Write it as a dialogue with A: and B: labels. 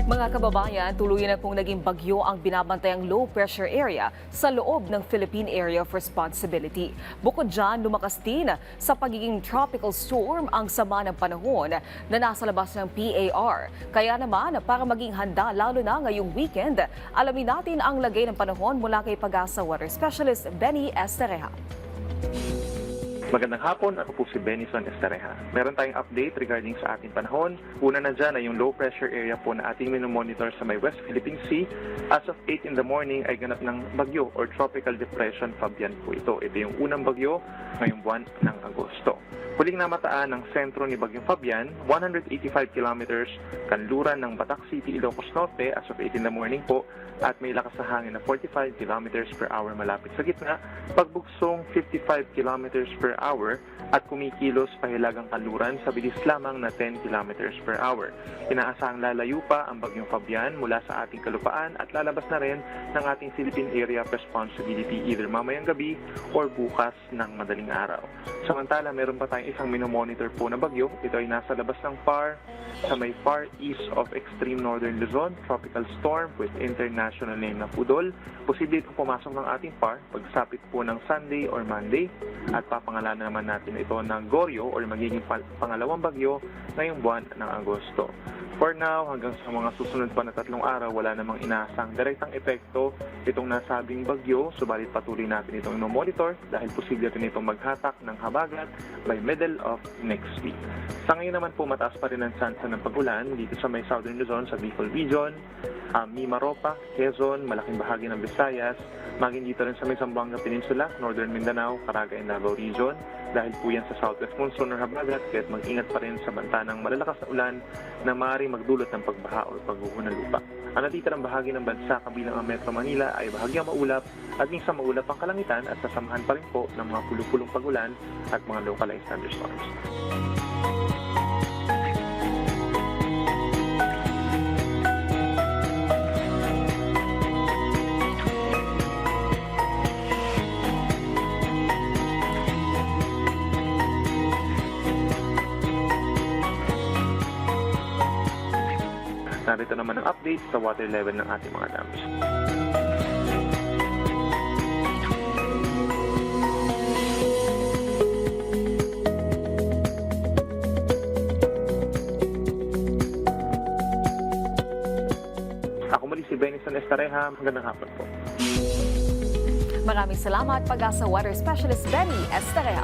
A: Mga kababayan, tuluyan na pong naging bagyo ang binabantayang low pressure area sa loob ng Philippine Area of Responsibility. Bukod dyan, lumakas din sa pagiging tropical storm ang sama ng panahon na nasa labas ng PAR. Kaya naman, para maging handa lalo na ngayong weekend, alamin natin ang lagay ng panahon mula kay Pag-asa Weather Specialist Benny Estereja.
B: Magandang hapon, ako po si Benison Estareja. Meron tayong update regarding sa ating panahon. Una na dyan ay yung low pressure area po na ating minomonitor sa may West Philippine Sea. As of 8 in the morning ay ganap ng bagyo or tropical depression Fabian po ito. Ito yung unang bagyo ngayong buwan ng Agosto. Huling namataan ng sentro ni Bagyong Fabian, 185 kilometers kanluran ng Batak City, Ilocos Norte as of 8 in the morning po at may lakas na hangin na 45 kilometers per hour malapit sa gitna, pagbuksong 55 kilometers per hour at kumikilos pahilagang kanluran sa bilis lamang na 10 kilometers per hour. Inaasahang lalayo pa ang Bagyong Fabian mula sa ating kalupaan at lalabas na rin ng ating Philippine Area of Responsibility either mamayang gabi or bukas ng madaling araw. Samantala, meron pa tayong isang minomonitor po na bagyo. Ito ay nasa labas ng PAR sa may far east of extreme northern Luzon, tropical storm with international name na Pudol. Posible itong pumasok ng ating PAR pagsapit po ng Sunday or Monday at papangalanan naman natin ito ng Goryo or magiging pangalawang bagyo ngayong buwan ng Agosto. For now, hanggang sa mga susunod pa na 3 araw, wala namang inaasang direktang epekto itong nasabing bagyo, subalit patuloy natin itong monitor dahil posible rin itong maghatak ng habagat by middle of next week. Sa ngayon naman po, mataas pa rin ang tsansa ng pag-ulan dito sa may Southern Luzon, sa Bicol Region, Mimaropa, Quezon, malaking bahagi ng Visayas, maging dito rin sa may Zamboanga Peninsula, Northern Mindanao, Caraga and Davao Region. Dahil po yan sa southwest monsoon or habagat, kaya't mag-ingat pa rin sa banta ng malalakas na ulan na maaaring magdulot ng pagbaha o pagguho ng lupa. Ang natitirang bahagi ng bansa kabilang ang Metro Manila ay bahagyang maulap at minsan maulap ang kalangitan at sasamahan pa rin po ng mga pulupulong pag-ulan at mga localized thunderstorms. Narito naman ang update sa water level ng ating mga dams. Ako muli si Benison Estareja. Magandang hapon po.
A: Maraming salamat, Pag-asa Weather Specialist Benny Estereja.